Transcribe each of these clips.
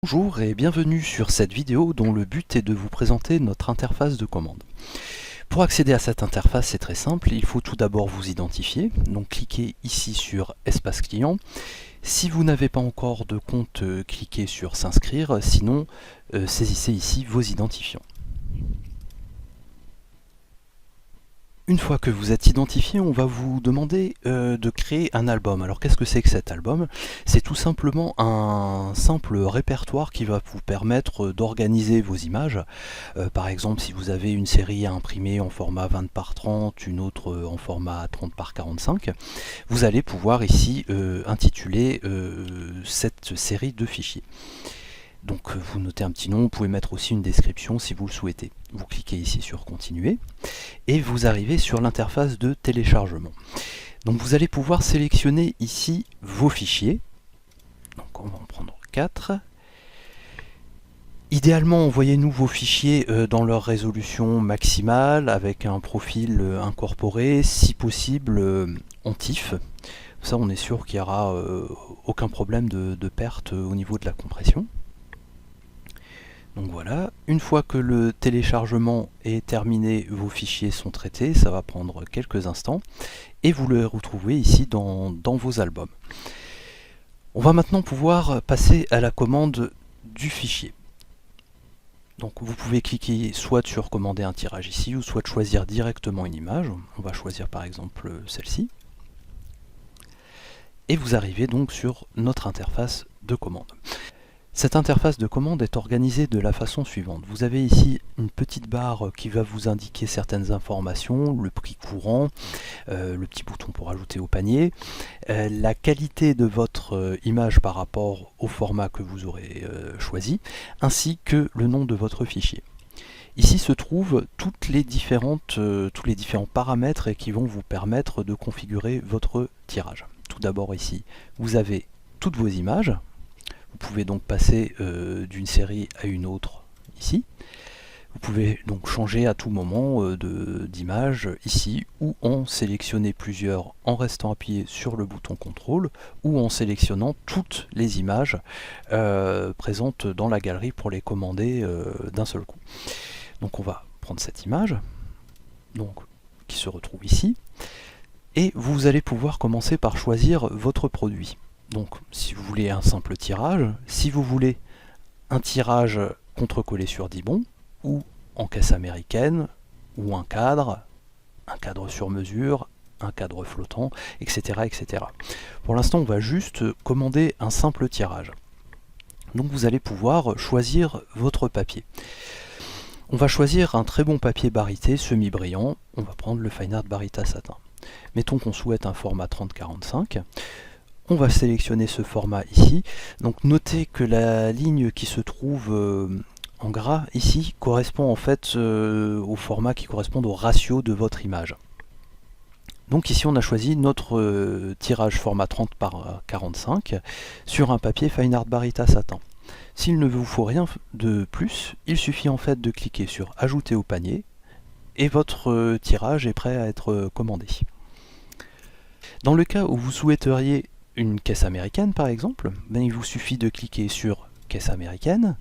Bonjour et bienvenue sur cette vidéo dont le but est de vous présenter notre interface de commande. Pour accéder à cette interface, c'est très simple, il faut tout d'abord vous identifier, donc cliquez ici sur Espace client. Si vous n'avez pas encore de compte, cliquez sur S'inscrire, sinon saisissez ici vos identifiants. Une fois que vous êtes identifié, on va vous demander de créer un album. Alors qu'est-ce que c'est que cet album? C'est tout simplement un simple répertoire qui va vous permettre d'organiser vos images. Par exemple, si vous avez une série à imprimer en format 20 par 30, une autre en format 30 par 45, vous allez pouvoir ici intituler cette série de fichiers. Donc vous notez un petit nom, vous pouvez mettre aussi une description si vous le souhaitez. Vous cliquez ici sur Continuer et vous arrivez sur l'interface de téléchargement. Donc vous allez pouvoir sélectionner ici vos fichiers. Donc on va en prendre 4. Idéalement, envoyez-nous vos fichiers dans leur résolution maximale avec un profil incorporé, si possible en TIFF. Ça, on est sûr qu'il n'y aura aucun problème de perte au niveau de la compression. Donc voilà, une fois que le téléchargement est terminé, vos fichiers sont traités, ça va prendre quelques instants, et vous les retrouvez ici dans vos albums. On va maintenant pouvoir passer à la commande du fichier. Donc vous pouvez cliquer soit sur commander un tirage ici, ou soit choisir directement une image. On va choisir par exemple celle-ci. Et vous arrivez donc sur notre interface de commande. Cette interface de commande est organisée de la façon suivante. Vous avez ici une petite barre qui va vous indiquer certaines informations, le prix courant, le petit bouton pour ajouter au panier, la qualité de votre image par rapport au format que vous aurez choisi, ainsi que le nom de votre fichier. Ici se trouvent tous les différents paramètres qui vont vous permettre de configurer votre tirage. Tout d'abord ici, vous avez toutes vos images. Vous pouvez donc passer d'une série à une autre ici. Vous pouvez donc changer à tout moment d'image ici, ou en sélectionner plusieurs en restant appuyé sur le bouton contrôle, ou en sélectionnant toutes les images présentes dans la galerie pour les commander d'un seul coup. Donc on va prendre cette image, donc, qui se retrouve ici, et vous allez pouvoir commencer par choisir votre produit. Donc si vous voulez un simple tirage, si vous voulez un tirage contre-collé sur 10 bons, ou en caisse américaine, ou un cadre sur mesure, un cadre flottant, etc. etc. Pour l'instant, on va juste commander un simple tirage. Donc vous allez pouvoir choisir votre papier. On va choisir un très bon papier barité semi-brillant, on va prendre le Fine Art Barita Satin. Mettons qu'on souhaite un format 30-45. On va sélectionner ce format ici. Donc notez que la ligne qui se trouve en gras ici correspond en fait au format qui correspond au ratio de votre image. Donc ici on a choisi notre tirage format 30 par 45 sur un papier Fine Art Barita Satin. S'il ne vous faut rien de plus, il suffit en fait de cliquer sur Ajouter au panier et votre tirage est prêt à être commandé. Dans le cas où vous souhaiteriez une caisse américaine par exemple, il vous suffit de cliquer sur caisse américaine,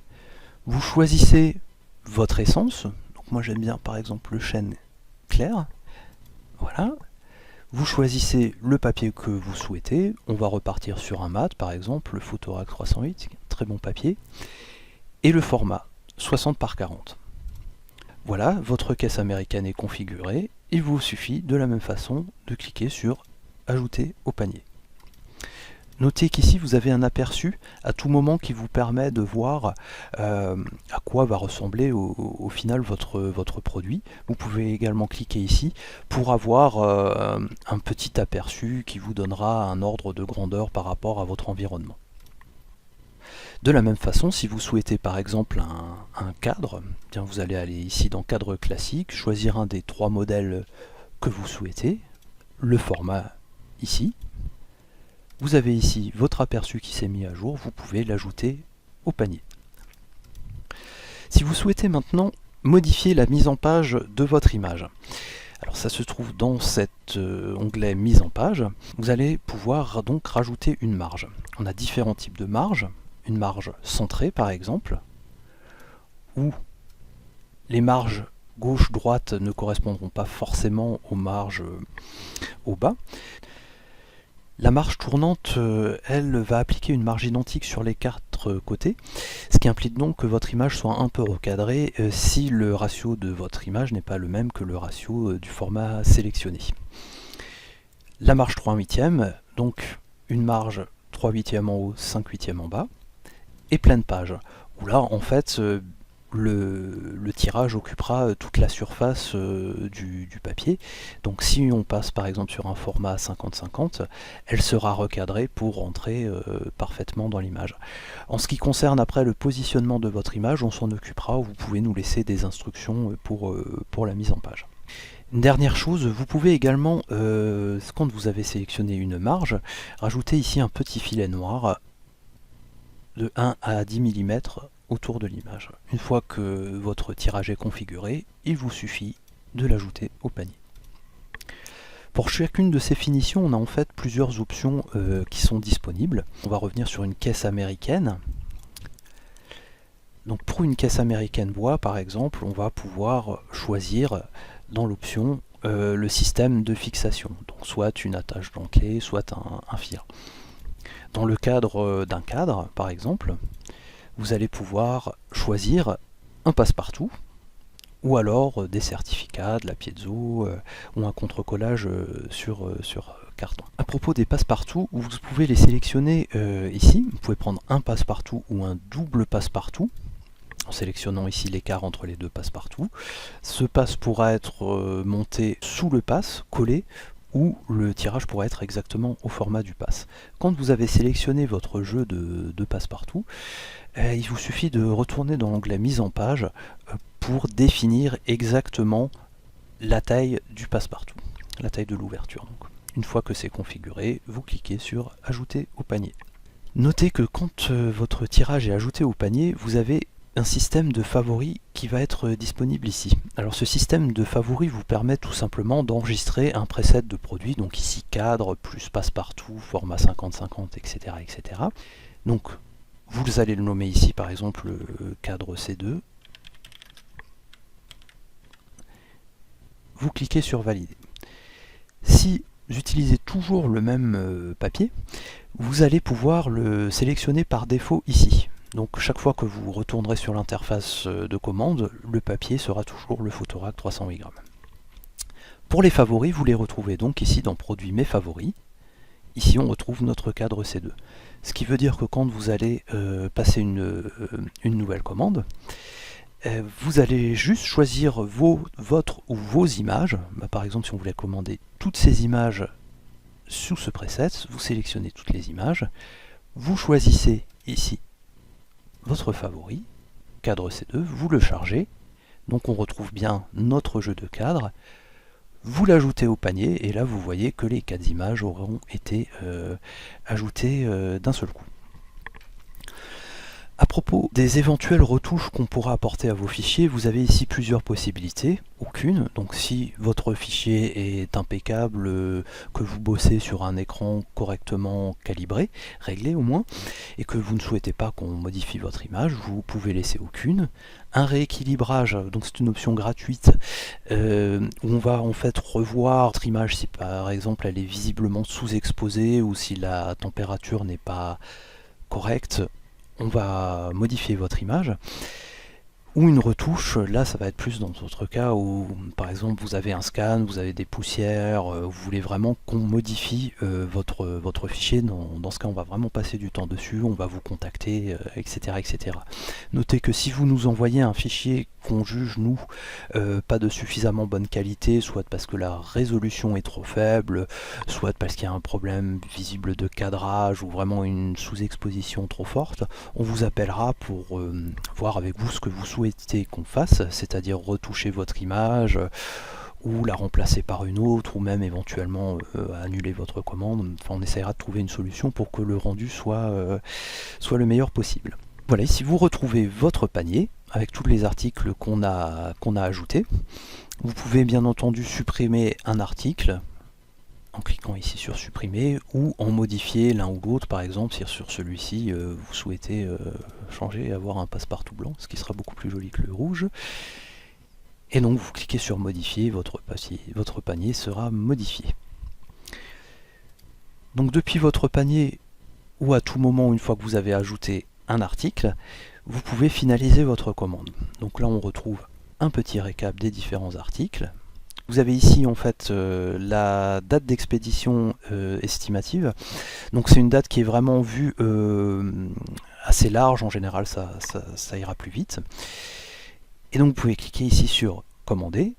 vous choisissez votre essence, donc moi j'aime bien par exemple le chêne clair, voilà, vous choisissez le papier que vous souhaitez, on va repartir sur un mat par exemple, le Photorac 308, très bon papier, et le format 60 par 40. Voilà, votre caisse américaine est configurée, il vous suffit de la même façon de cliquer sur Ajouter au panier. Notez qu'ici vous avez un aperçu à tout moment qui vous permet de voir à quoi va ressembler au final votre produit. Vous pouvez également cliquer ici pour avoir un petit aperçu qui vous donnera un ordre de grandeur par rapport à votre environnement. De la même façon, si vous souhaitez par exemple un cadre, bien vous allez aller ici dans cadre classique, choisir un des 3 modèles que vous souhaitez, le format ici. Vous avez ici votre aperçu qui s'est mis à jour, vous pouvez l'ajouter au panier. Si vous souhaitez maintenant modifier la mise en page de votre image, alors ça se trouve dans cet onglet mise en page, vous allez pouvoir donc rajouter une marge. On a différents types de marges, une marge centrée par exemple, où les marges gauche-droite ne correspondront pas forcément aux marges au bas. La marge tournante, elle, va appliquer une marge identique sur les 4 côtés, ce qui implique donc que votre image soit un peu recadrée si le ratio de votre image n'est pas le même que le ratio du format sélectionné. La marge 3/8, donc une marge 3/8 en haut, 5/8 en bas, et pleine page, où là en fait le tirage occupera toute la surface du papier. Donc si on passe par exemple sur un format 50-50, elle sera recadrée pour rentrer parfaitement dans l'image. En ce qui concerne après le positionnement de votre image, on s'en occupera, vous pouvez nous laisser des instructions pour la mise en page. Une dernière chose, vous pouvez également, quand vous avez sélectionné une marge, rajouter ici un petit filet noir de 1 à 10 mm autour de l'image. Une fois que votre tirage est configuré, il vous suffit de l'ajouter au panier. Pour chacune de ces finitions, on a en fait plusieurs options qui sont disponibles. On va revenir sur une caisse américaine. Donc pour une caisse américaine bois par exemple, on va pouvoir choisir dans l'option le système de fixation. Donc soit une attache dentelée, soit un fil. Dans le cadre d'un cadre par exemple, vous allez pouvoir choisir un passe-partout, ou alors des certificats, de la piezo, ou un contre-collage sur carton. À propos des passe-partout, vous pouvez les sélectionner ici. Vous pouvez prendre un passe-partout ou un double passe-partout, en sélectionnant ici l'écart entre les deux passe-partout. Ce passe pourra être monté sous le passe, collé, ou le tirage pourra être exactement au format du pass. Quand vous avez sélectionné votre jeu de passe-partout, il vous suffit de retourner dans l'onglet mise en page pour définir exactement la taille du passe-partout, la taille de l'ouverture. Une fois que c'est configuré, vous cliquez sur ajouter au panier. Notez que quand votre tirage est ajouté au panier, vous avez un système de favoris qui va être disponible ici. Alors ce système de favoris vous permet tout simplement d'enregistrer un preset de produit, donc ici cadre, plus passe-partout, format 50-50, etc., etc. Donc vous allez le nommer ici par exemple cadre C2. Vous cliquez sur valider. Si vous utilisez toujours le même papier, vous allez pouvoir le sélectionner par défaut ici. Donc chaque fois que vous retournerez sur l'interface de commande, le papier sera toujours le Photorac 308 grammes. Pour les favoris, vous les retrouvez donc ici dans Produits mes favoris. Ici on retrouve notre cadre C2. Ce qui veut dire que quand vous allez passer une nouvelle commande, vous allez juste choisir votre ou vos images. Par exemple, si on voulait commander toutes ces images sous ce preset, vous sélectionnez toutes les images, vous choisissez ici votre favori, cadre C2, vous le chargez, donc on retrouve bien notre jeu de cadre, vous l'ajoutez au panier, et là vous voyez que les 4 images auront été ajoutées d'un seul coup. À propos des éventuelles retouches qu'on pourra apporter à vos fichiers, vous avez ici plusieurs possibilités. Aucune, donc si votre fichier est impeccable, que vous bossez sur un écran correctement calibré, réglé au moins, et que vous ne souhaitez pas qu'on modifie votre image, vous pouvez laisser aucune. Un rééquilibrage, donc c'est une option gratuite, où on va en fait revoir votre image si par exemple elle est visiblement sous-exposée ou si la température n'est pas correcte. On va modifier votre image, ou une retouche, là ça va être plus dans votre cas où par exemple vous avez un scan, vous avez des poussières, vous voulez vraiment qu'on modifie votre fichier, dans ce cas on va vraiment passer du temps dessus, on va vous contacter, etc., etc. Notez que si vous nous envoyez un fichier qu'on juge nous pas de suffisamment bonne qualité, soit parce que la résolution est trop faible, soit parce qu'il y a un problème visible de cadrage ou vraiment une sous-exposition trop forte, on vous appellera pour voir avec vous ce que vous souhaitez qu'on fasse, c'est-à-dire retoucher votre image ou la remplacer par une autre, ou même éventuellement annuler votre commande. Enfin, on essaiera de trouver une solution pour que le rendu soit le meilleur possible. Voilà, ici vous retrouvez votre panier avec tous les articles qu'on a ajoutés. Vous pouvez bien entendu supprimer un article en cliquant ici sur supprimer, ou en modifier l'un ou l'autre, par exemple si sur celui-ci vous souhaitez changer et avoir un passe-partout blanc, ce qui sera beaucoup plus joli que le rouge. Et donc vous cliquez sur modifier, votre panier sera modifié. Donc depuis votre panier, ou à tout moment une fois que vous avez ajouté un article, vous pouvez finaliser votre commande. Donc là on retrouve un petit récap des différents articles. Vous avez ici en fait la date d'expédition estimative. Donc c'est une date qui est vraiment vue assez large, en général ça ira plus vite. Et donc vous pouvez cliquer ici sur commander.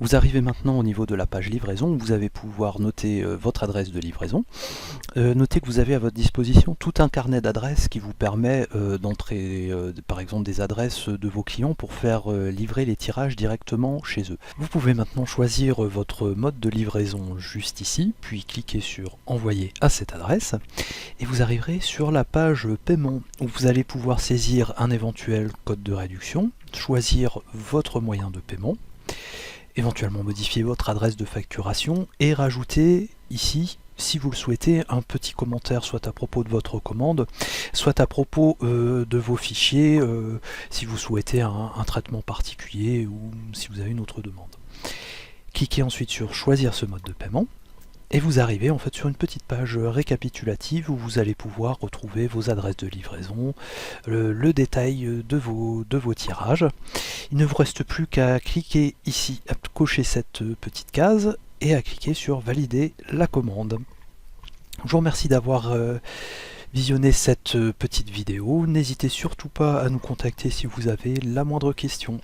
Vous arrivez maintenant au niveau de la page livraison, où vous allez pouvoir noter votre adresse de livraison. Notez que vous avez à votre disposition tout un carnet d'adresses qui vous permet d'entrer par exemple des adresses de vos clients pour faire livrer les tirages directement chez eux. Vous pouvez maintenant choisir votre mode de livraison juste ici, puis cliquer sur envoyer à cette adresse, et vous arriverez sur la page paiement, où vous allez pouvoir saisir un éventuel code de réduction, choisir votre moyen de paiement, éventuellement modifier votre adresse de facturation et rajouter ici, si vous le souhaitez, un petit commentaire soit à propos de votre commande, soit à propos de vos fichiers, si vous souhaitez un traitement particulier ou si vous avez une autre demande. Cliquez ensuite sur choisir ce mode de paiement. Et vous arrivez en fait sur une petite page récapitulative où vous allez pouvoir retrouver vos adresses de livraison, le détail de vos tirages. Il ne vous reste plus qu'à cliquer ici, à cocher cette petite case et à cliquer sur valider la commande. Je vous remercie d'avoir visionné cette petite vidéo. N'hésitez surtout pas à nous contacter si vous avez la moindre question.